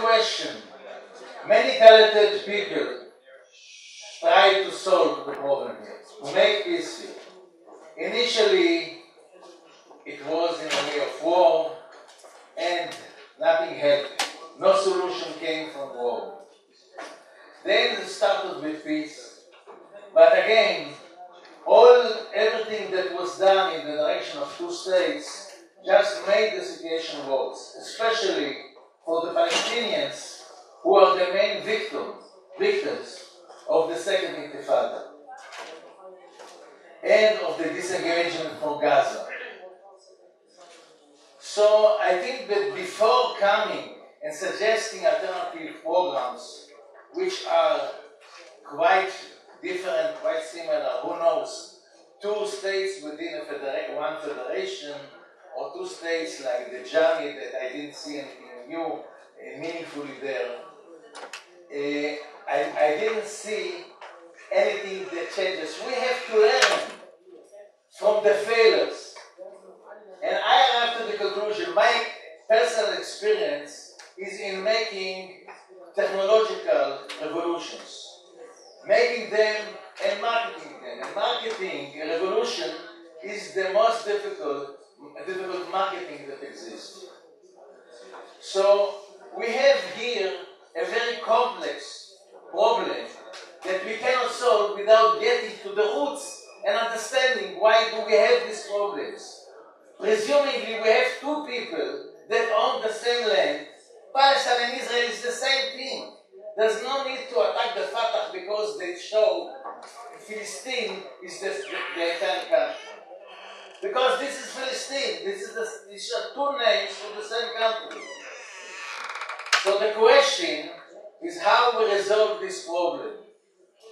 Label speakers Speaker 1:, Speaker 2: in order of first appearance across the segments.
Speaker 1: question. Many talented people try to solve the problem here, to make peace here. Initially, it was in a way of war, and nothing helped. No solution came from war. Then it started with peace. But again, everything that was done in the direction of two states just made the situation worse, especially for the Palestinians, who are the main victims of the Second Intifada and of the disengagement from Gaza. So I think that before coming and suggesting alternative programs, which are quite different, quite similar, who knows, two states within one federation, or two states like the Jami that I didn't see anything new meaningfully there. I didn't see anything that changes. We have to learn from the failures. And I arrived to the conclusion, my personal experience is in making technological revolutions. Making them and marketing them. And marketing a revolution is the most difficult marketing that exists. So we have here a very complex problem that we cannot solve without getting to the roots and understanding why do we have these problems. Presumably we have two people that own the same land. Palestine and Israel is the same thing. There's no need to attack the Fatah because they show Philistine is the entire country. Because this is Philistine. These are two names for the same country. So the question is how we resolve this problem.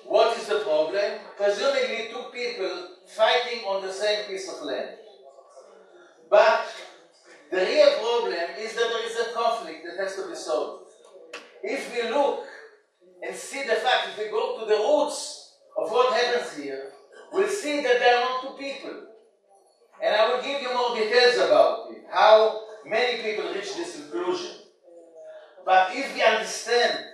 Speaker 1: What is the problem? Presumably two people fighting on the same piece of land. But the real problem is that there is a conflict that has to be solved. If we look and see the fact, if we go to the roots of what happens here, we'll see that there are not two people. And I will give you more details about it, how many people reach this conclusion. But if we understand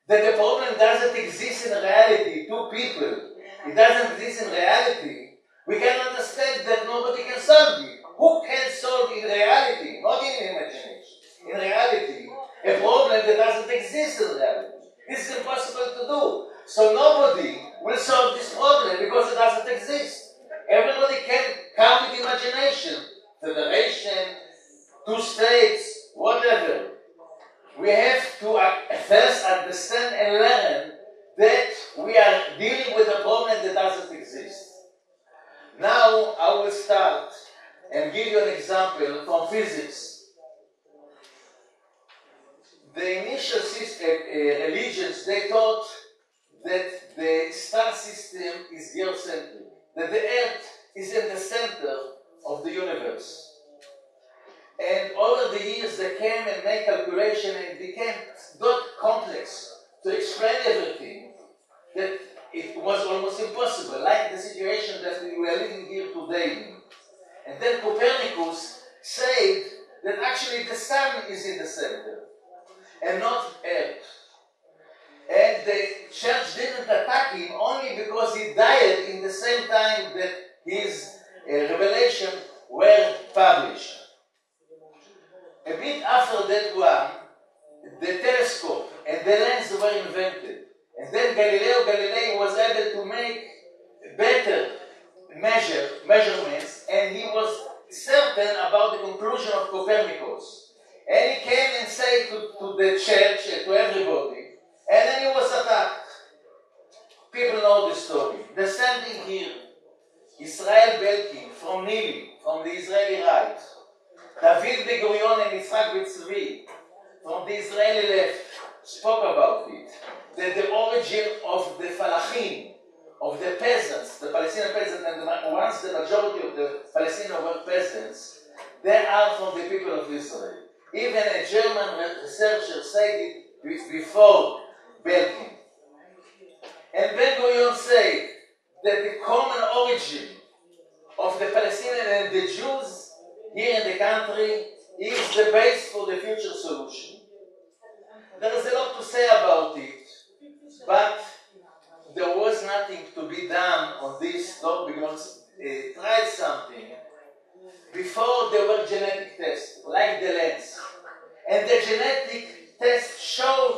Speaker 1: that the problem doesn't exist in reality, two people, it doesn't exist in reality, we can understand that nobody can solve it. Who can solve in reality, not in imagination, in reality, a problem that doesn't exist in reality? This is impossible to do. So nobody will solve this problem because it doesn't exist. Everybody can come with imagination, federation, two states, whatever. We have to first understand and learn that we are dealing with a problem that doesn't exist. Now I will start and give you an example from physics. The initial religions, they thought that the star system is geocentric, that the Earth is in the center of the universe. And over the years they came and made calculation and it became that complex to explain everything that it was almost impossible, like the situation that we are living here today in. And then Copernicus said that actually the sun is in the center and not Earth. And the church didn't attack him only because he died in the same time that his revelation were published. A bit after that one, the telescope and the lens were invented. And then Galileo Galilei was able to make better measurements, and he was certain about the conclusion of Copernicus. And he came and said to the church, to everybody, and then he was attacked. People know the story. The same thing here. Israel Belkin from Nili, from the Israeli right. David Ben-Gurion and Yitzhak Zvi from the Israeli left spoke about it. That the origin of the Falachim, of the peasants, the Palestinian peasants, and once the majority of the Palestinians were peasants, they are from the people of Israel. Even a German researcher said it before Belkin. And Ben-Gurion said that the common origin of the Palestinians and the Jews here in the country is the base for the future solution. And the genetic test showed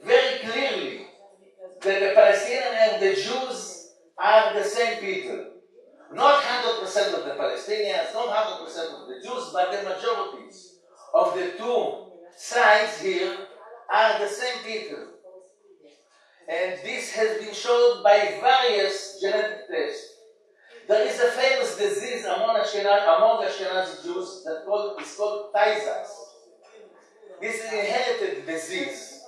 Speaker 1: very clearly that the Palestinians and the Jews are the same people. Not 100% of the Palestinians, not 100% of the Jews, but the majorities of the two sides here are the same people. And this has been shown by various genetic tests. There is a famous disease among Ashkenazi Jews that is called Tay-Sachs. This is an inherited disease.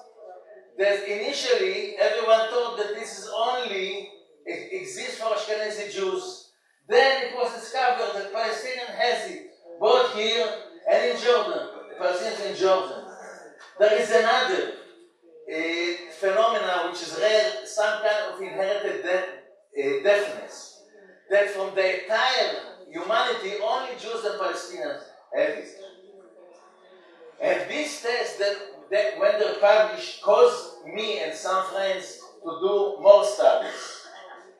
Speaker 1: That initially everyone thought that this is only exists for Ashkenazi Jews. Then it was discovered that Palestinian has it, both here and in Jordan, the Palestinians in Jordan. There is another phenomena which is rare, some kind of inherited deafness, that from the entire humanity, only Jews and Palestinians have it. And these tests, that when they're published, caused me and some friends to do more studies.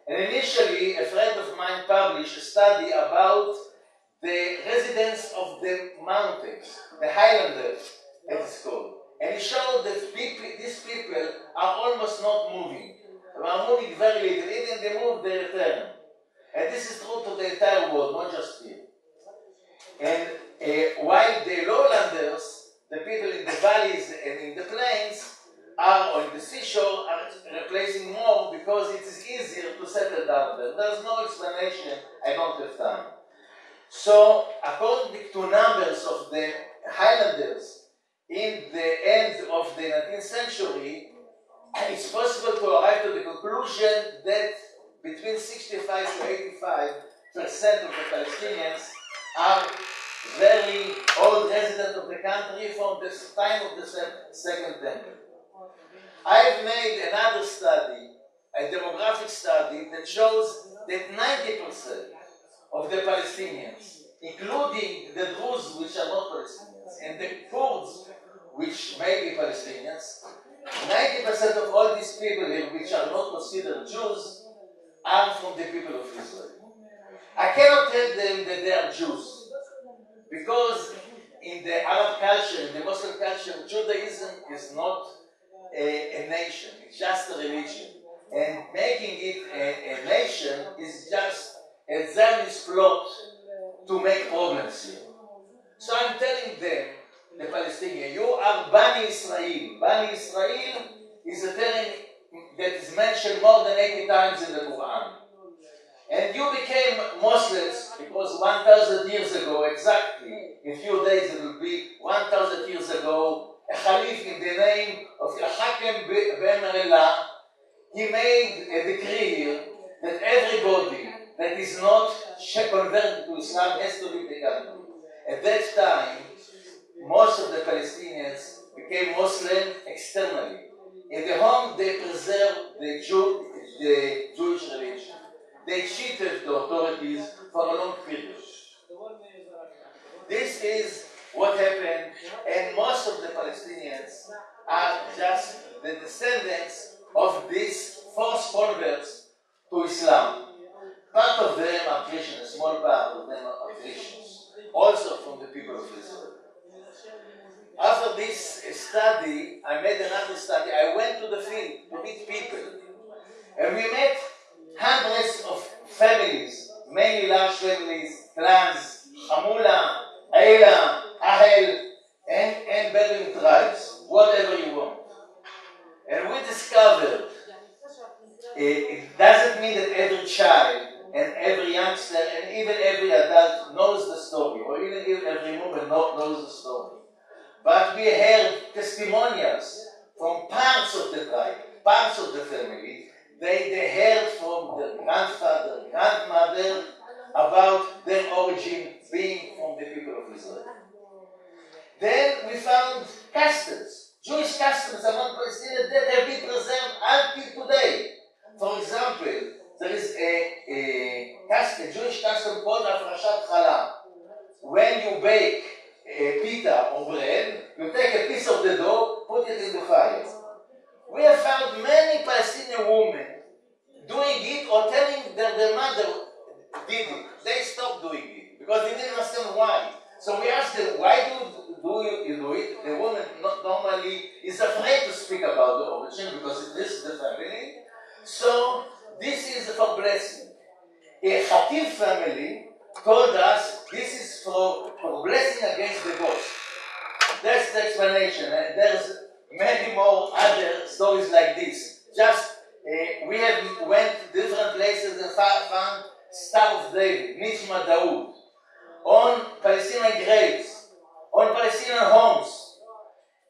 Speaker 1: And initially, a friend of mine published a study about the residents of the mountains, the highlanders, as it's called. And he showed that these people are almost not moving. They are moving very little. Even they move, they return. And this is true to the entire world, not just here. And while the lowlanders, the people in the valleys and in the plains, or in the seashore, are replacing more because it is easier to settle down there. There's no explanation, I don't have time. So, according to numbers of the highlanders in the end of the 19th century, it's possible to arrive to the conclusion that between 65 to 85% of the Palestinians are very old residents of the country from the time of the Second Temple. I've made another study, a demographic study, that shows that 90% of the Palestinians, including the Druze, which are not Palestinians, and the Kurds, which may be Palestinians, 90% of all these people here, which are not considered Jews, are from the people of Israel. I cannot tell them that they are Jews, because in the Arab culture, in the Muslim culture, Judaism is not a nation, it's just a religion. And making it a nation is just a Zionist plot to make problems here. So I'm telling them, the Palestinians, you are Bani Israel. Bani Israel is a term that is mentioned more than 80 times in the Quran. And you became Muslims because 1,000 years ago, exactly, in a few days it will be 1,000 years ago, a Khalif in the name of Al-Hakim Ben-Marillah, he made a decree here that everybody that is not converted to Islam has to leave the country. At that time, most of the Palestinians became Muslim externally. In the home, they preserved the Jewish religion. They cheated the authorities for a long period. This is what happened, and most of the Palestinians are just the descendants of these forced converts to Islam. Part of them are Christians, a small part of them are Christians, also from the people of Israel. After this study, I made another study. I went to the field to meet people, and we met hundreds of families, mainly large families, clans, Hamula, Eila, Ahel, and Bedouin tribes, whatever you want. And we discovered it doesn't mean that every child and every youngster and even every adult knows the story, or even every woman knows the story. But we heard testimonials from parts of the tribe, parts of the family. They heard from their grandfather, grandmother about their origin being from the people of Israel. Then we found customs, Jewish customs among Palestinians that have been preserved until today. For example, there is a Jewish custom called Afrashat Challah. When you bake pita or bread, you take a piece of the dough, put it in the fire. We have found many Palestinian women doing it or telling that their mother did it. They stopped doing it because they didn't understand why. So we asked them, why do you do it? The woman normally is afraid to speak about the origin because it is the family. So this is for blessing. A Khativ family told us this is for blessing against the ghost. That's the explanation. And there's many more other stories like this. Just we have went different places and found Star of David, Nishma Daoud, on Palestinian graves, on Palestinian homes.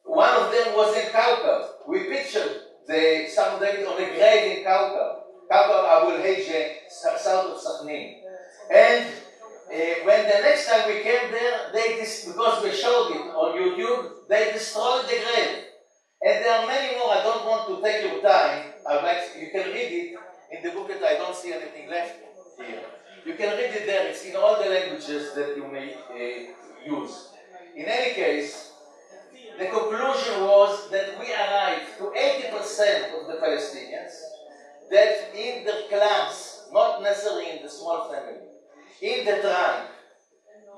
Speaker 1: One of them was in Kaukab. We pictured the Star of David on a grave in Kaukab. Kaukab Abu al-Hijj, south of Sachnin. And when the next time we came there, because we showed it on YouTube, they destroyed the grave. And there are many more. I don't want to take your time. You can read it in the booklet. I don't see anything left here. You can read it there. It's in all the languages that you may use. In any case, the conclusion was that we arrived to 80% of the Palestinians that in the clans, not necessarily in the small family, in the tribe,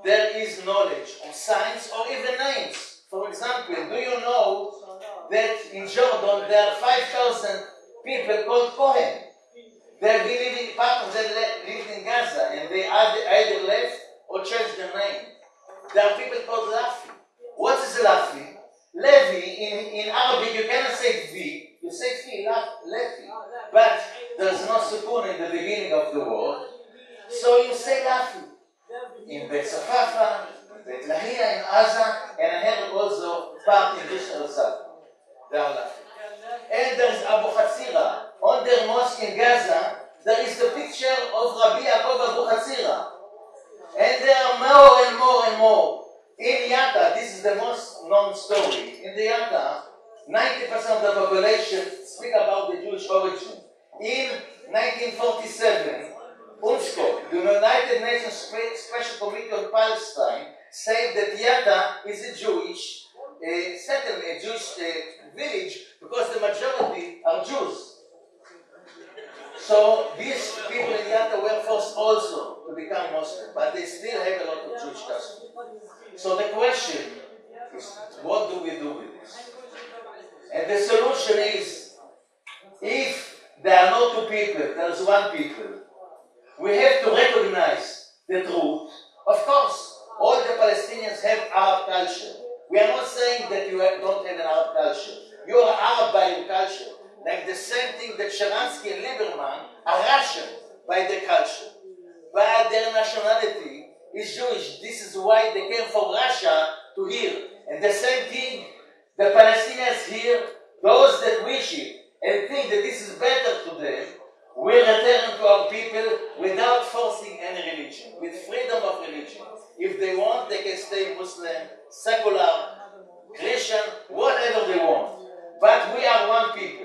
Speaker 1: there is knowledge of signs or even names. For example, do you know that in Jordan there are 5,000 people called Kohen? They've been living, part of them lived in Gaza, and they either left or changed their name. There are people called Lafi. What is Lafi? Levi, in Arabic, you cannot say Zvi, you say Fi, Levi. But there's no sukun in the beginning of the word, so you say Lafi. In Bet Safafa, Bet Lahia, in Aza, and I have also part in Bishr al-Sad. They are Lafi. And there is Abu Hatzira. On their mosque in Gaza, there is the picture of Rabbi Yaakov Abu Hatzira. And there are more and more and more. In Yatta, this is the most known story. In the Yatta, 90% of the population speak about the Jewish origin. In 1947, UNESCO, the United Nations Special Committee on Palestine, said that Yatta is a Jewish settlement, a Jewish village, because the majority are Jews. So these people in Yatta were forced also to become Muslim, but they still have a lot of Jewish customs. So the question is, what do we do with this? And the solution is, if there are no two people, there is one people, we have to recognize the truth. Of course, all the Palestinians have Arab culture. We are not saying that you don't have an Arab culture. You are Arab by your culture. Like the same thing that Sharansky and Lieberman are Russian by their culture. But their nationality is Jewish. This is why they came from Russia to here. And the same thing, the Palestinians here, those that wish it and think that this is better to them, will return to our people without forcing any religion, with freedom of religion. If they want, they can stay Muslim, secular, Christian, whatever they want. But we are one people.